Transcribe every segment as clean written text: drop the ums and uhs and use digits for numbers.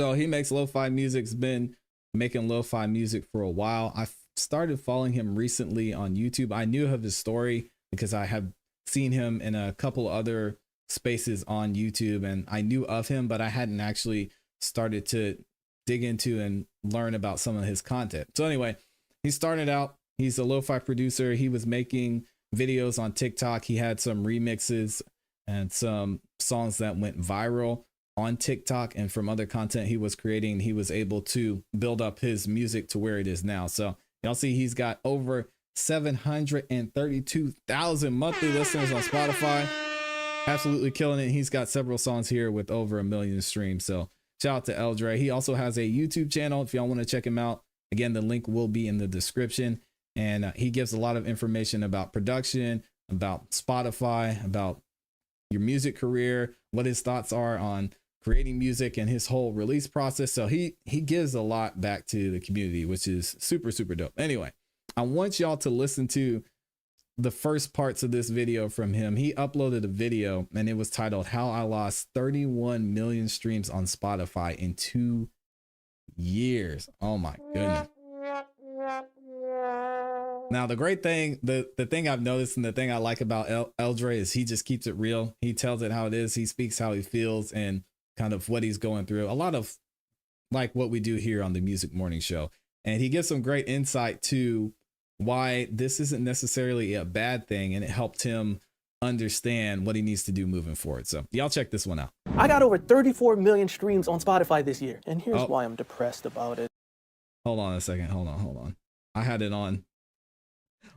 So he makes lo-fi music. He's been making lo-fi music for a while. I started following him recently on YouTube. I knew of his story because I have seen him in a couple other spaces on YouTube, and I knew of him, but I hadn't actually started to dig into and learn about some of his content. So anyway, he started out, he's a lo-fi producer. He was making videos on TikTok. He had some remixes and some songs that went viral on TikTok, and from other content he was creating, he was able to build up his music to where it is now. So y'all see he's got over 732,000 monthly listeners on Spotify. Absolutely killing it. He's got several songs here with over 1 million streams. So shout out to Eldre. He also has a YouTube channel if y'all want to check him out. Again, the link will be in the description. And he gives a lot of information about production, about Spotify, about your music career, what his thoughts are on creating music and his whole release process. So he gives a lot back to the community, which is super, super dope. Anyway, I want y'all to listen to the first parts of this video from him. He uploaded a video and it was titled "How I Lost 31 Million Streams on Spotify in 2 years." Oh my goodness. Now, the great thing, the thing I've noticed and the thing I like about Eldre is he just keeps it real. He tells it how it is. He speaks how he feels and kind of what he's going through. A lot of like what we do here on the Music Morning Show. And he gives some great insight to why this isn't necessarily a bad thing. And it helped him understand what he needs to do moving forward. So y'all check this one out. I got over 34 million streams on Spotify this year. And here's why I'm depressed about it. Hold on a second. Hold on. I had it on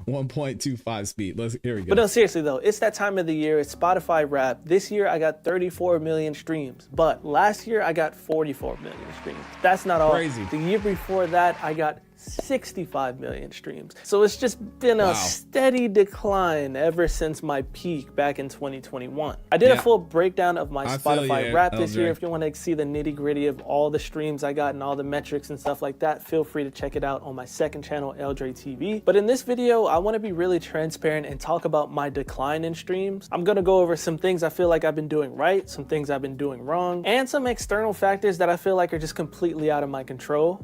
1.25 speed. Here we go. But no, seriously though, it's that time of the year. It's Spotify Wrapped. This year I got 34 million streams, but last year I got 44 million streams. That's not all. Crazy. The year before that I got 65 million streams. So it's just been a steady decline ever since my peak back in 2021. I did a full breakdown of my Spotify Wrapped this year. If you want to see the nitty gritty of all the streams I got and all the metrics and stuff like that, feel free to check it out on my second channel, Eldre TV. But in this video, I want to be really transparent and talk about my decline in streams. I'm going to go over some things I feel like I've been doing right, some things I've been doing wrong, and some external factors that I feel like are just completely out of my control.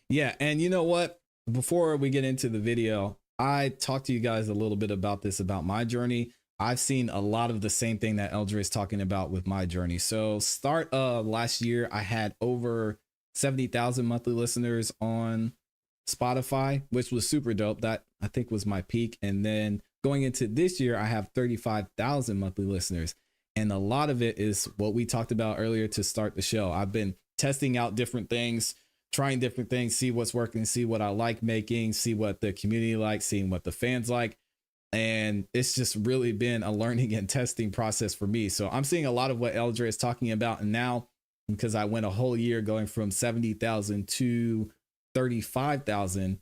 Yeah, and you know what? Before we get into the video, I talked to you guys a little bit about this, about my journey. I've seen a lot of the same thing that Eldre is talking about with my journey. So start of last year, I had over 70,000 monthly listeners on Spotify, which was super dope. That I think was my peak. And then going into this year, I have 35,000 monthly listeners. And a lot of it is what we talked about earlier to start the show. I've been testing out different things, trying different things, see what's working, see what I like making, see what the community likes, seeing what the fans like. And it's just really been a learning and testing process for me. So I'm seeing a lot of what Eldre is talking about. And now, because I went a whole year going from 70,000 to 35,000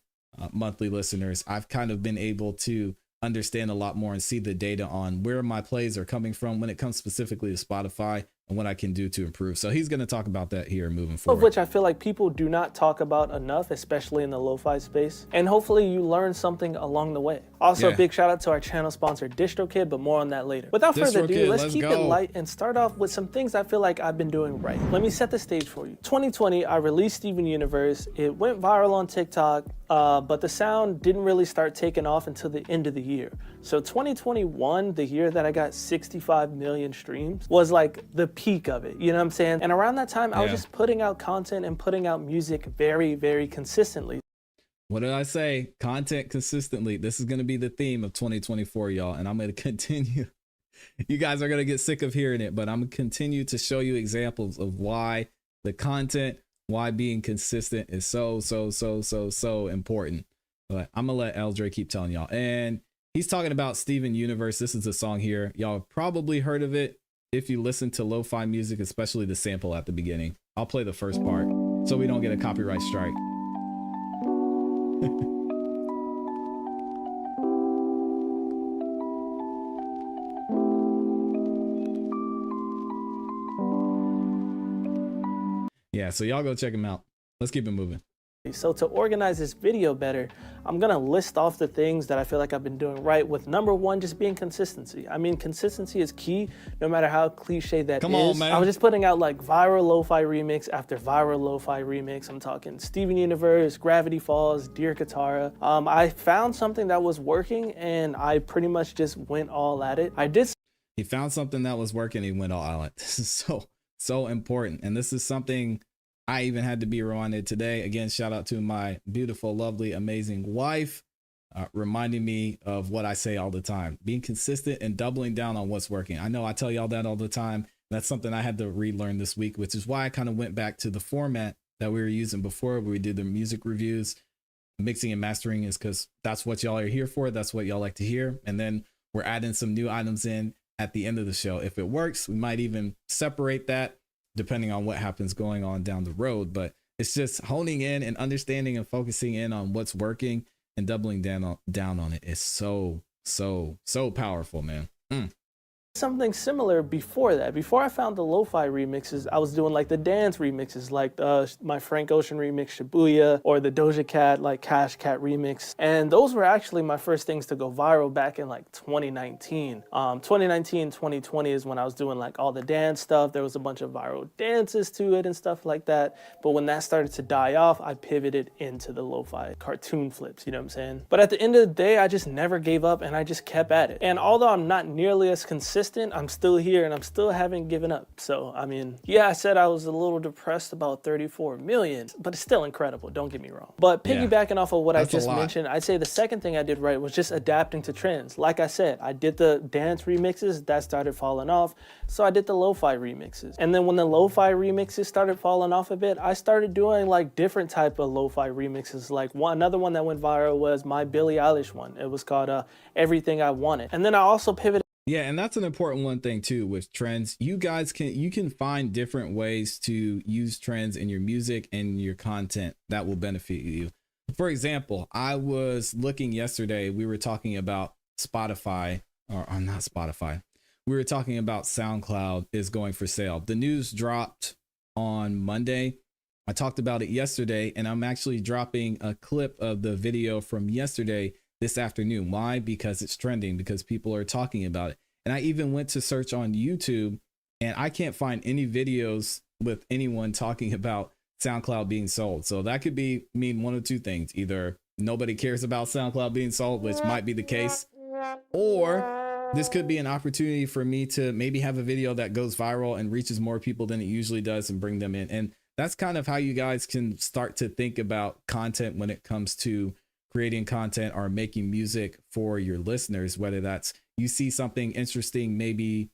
monthly listeners, I've kind of been able to understand a lot more and see the data on where my plays are coming from when it comes specifically to Spotify and what I can do to improve. So he's going to talk about that here moving forward. Of which I feel like people do not talk about enough, especially in the lo-fi space. And hopefully you learn something along the way. Also, a big shout out to our channel sponsor, DistroKid, but more on that later. Without further ado, let's keep it light and start off with some things I feel like I've been doing right. Let me set the stage for you. 2020, I released Steven Universe. It went viral on TikTok, but the sound didn't really start taking off until the end of the year. So 2021, the year that I got 65 million streams, was like the peak of it, you know what I'm saying? And around that time, I was just putting out content and putting out music very, very consistently. What did I say? Content consistently. This is going to be the theme of 2024, y'all. And I'm going to continue. You guys are going to get sick of hearing it, but I'm going to continue to show you examples of why the content, why being consistent is so important. But I'm going to let Eldre keep telling y'all. And he's talking about Steven Universe. This is a song here. Y'all have probably heard of it if you listen to lo-fi music, especially the sample at the beginning. I'll play the first part so we don't get a copyright strike. Yeah, so y'all go check him out. Let's keep it moving. So to organize this video better, I'm gonna list off the things that I feel like I've been doing right, with number one just being consistency. I mean, consistency is key, no matter how cliche that Come on, man. I was just putting out like viral lo-fi remix after viral lo-fi remix. I'm talking Steven Universe, Gravity Falls, Dear Katara. I found something that was working and I pretty much just went all at it. He found something that was working, he went all out. This is so important. And this is something I even had to be reminded today. Again, shout out to my beautiful, lovely, amazing wife, reminding me of what I say all the time, being consistent and doubling down on what's working. I know I tell y'all that all the time. That's something I had to relearn this week, which is why I kind of went back to the format that we were using before, where we did the music reviews. Mixing and mastering is because that's what y'all are here for. That's what y'all like to hear. And then we're adding some new items in at the end of the show. If it works, we might even separate that depending on what happens going on down the road. But it's just honing in and understanding and focusing in on what's working and doubling down on it is so powerful, man. Something similar before that. Before I found the lo-fi remixes, I was doing like the dance remixes, like my Frank Ocean remix Shibuya, or the Doja Cat like Cash Cat remix. And those were actually my first things to go viral back in like 2019. 2019, 2020 is when I was doing like all the dance stuff. There was a bunch of viral dances to it and stuff like that. But when that started to die off, I pivoted into the lo-fi cartoon flips, you know what I'm saying? But at the end of the day, I just never gave up and I just kept at it. And although I'm not nearly as consistent, I'm still here and I'm still haven't given up. So, I mean, yeah, I said I was a little depressed about 34 million, but it's still incredible. Don't get me wrong. But piggybacking off of what I just mentioned, I'd say the second thing I did right was just adapting to trends. Like I said, I did the dance remixes, that started falling off. So I did the lo-fi remixes. And then when the lo-fi remixes started falling off a bit, I started doing like different type of lo-fi remixes. Like another one that went viral was my Billie Eilish one. It was called Everything I Wanted. And then I also pivoted. Yeah, and that's an important one thing too with trends. You guys can find different ways to use trends in your music and your content that will benefit you. For example, I was looking yesterday, we were talking about Spotify, or not Spotify. We were talking about SoundCloud is going for sale. The news dropped on Monday. I talked about it yesterday, and I'm actually dropping a clip of the video from yesterday this afternoon. Why? Because it's trending, because people are talking about it. And I even went to search on YouTube and I can't find any videos with anyone talking about SoundCloud being sold. So that could mean one of two things. Either nobody cares about SoundCloud being sold, which might be the case, or this could be an opportunity for me to maybe have a video that goes viral and reaches more people than it usually does and bring them in. And that's kind of how you guys can start to think about content when it comes to creating content or making music for your listeners, whether that's you see something interesting, maybe,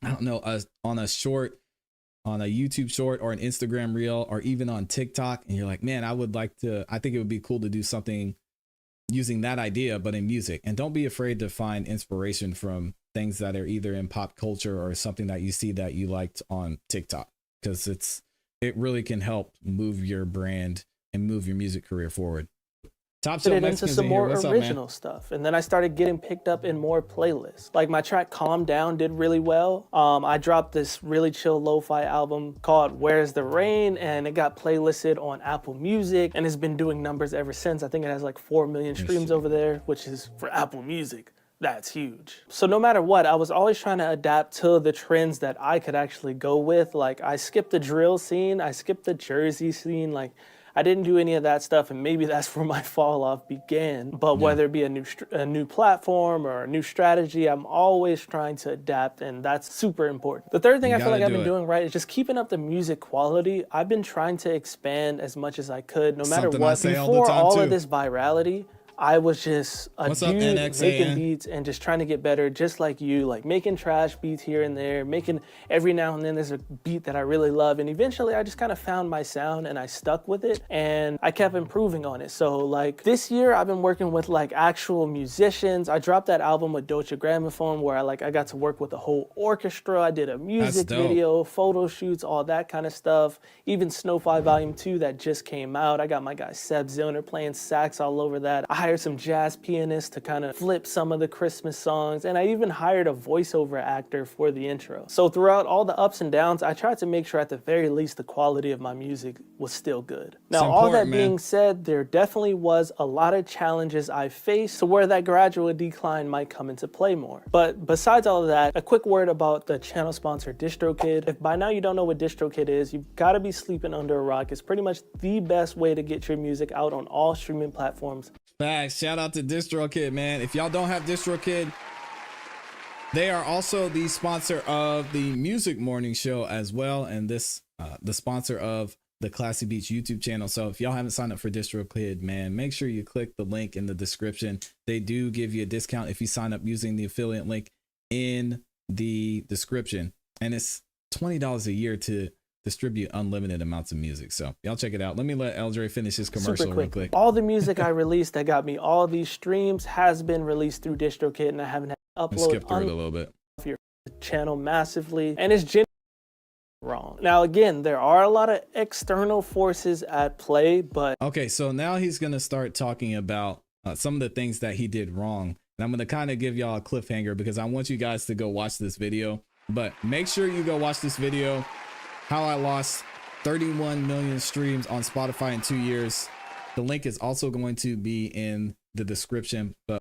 I don't know, on a YouTube short or an Instagram reel or even on TikTok. And you're like, man, I think it would be cool to do something using that idea, but in music. And don't be afraid to find inspiration from things that are either in pop culture or something that you see that you liked on TikTok, because it really can help move your brand and move your music career forward. Top Shelf into some more original stuff, and then I started getting picked up in more playlists. Like my track Calm Down did really well. I dropped this really chill lo-fi album called Where's the Rain, and it got playlisted on Apple Music and it's been doing numbers ever since. I think it has like 4 million streams over there, which is, for Apple Music, that's huge. So no matter what, I was always trying to adapt to the trends that I could actually go with. Like I skipped the drill scene, I skipped the Jersey scene, like I didn't do any of that stuff, and maybe that's where my fall off began. But whether it be a new platform or a new strategy, I'm always trying to adapt, and that's super important. The third thing I feel like I've been doing right is just keeping up the music quality. I've been trying to expand as much as I could, no matter what. Before all of this virality, I was just a dude making beats and just trying to get better, just like you, like making trash beats here and there, making every now and then there's a beat that I really love. And eventually I just kind of found my sound and I stuck with it and I kept improving on it. So like this year I've been working with like actual musicians. I dropped that album with Deutsche Grammophon where I got to work with the whole orchestra. I did a music video, photo shoots, all that kind of stuff. Even Snow 5 Volume 2 that just came out. I got my guy Seb Zillner playing sax all over that. I hired some jazz pianists to kind of flip some of the Christmas songs, and I even hired a voiceover actor for the intro. So throughout all the ups and downs, I tried to make sure at the very least the quality of my music was still good. Now, all that being said, there definitely was a lot of challenges I faced to where that gradual decline might come into play more. But besides all of that, a quick word about the channel sponsor DistroKid. If by now you don't know what DistroKid is, you've got to be sleeping under a rock. It's pretty much the best way to get your music out on all streaming platforms. Facts. Shout out to DistroKid, man. If y'all don't have DistroKid, they are also the sponsor of the Music Morning Show as well, and this the sponsor of the ClassE Beats YouTube channel. So if y'all haven't signed up for DistroKid, man, make sure you click the link in the description. They do give you a discount if you sign up using the affiliate link in the description, and it's $20 a year to distribute unlimited amounts of music. So y'all check it out. Let me let Eldre finish his commercial real quick. All the music I released that got me all these streams has been released through DistroKid, and I haven't had to upload skip through it a little bit. Your channel massively, and it's genuinely wrong. Now again, there are a lot of external forces at play, but okay, so now he's gonna start talking about some of the things that he did wrong, and I'm gonna kind of give y'all a cliffhanger because I want you guys to go watch this video. But make sure you go watch this video, how I lost 31 million streams on Spotify in 2 years. The link is also going to be in the description, but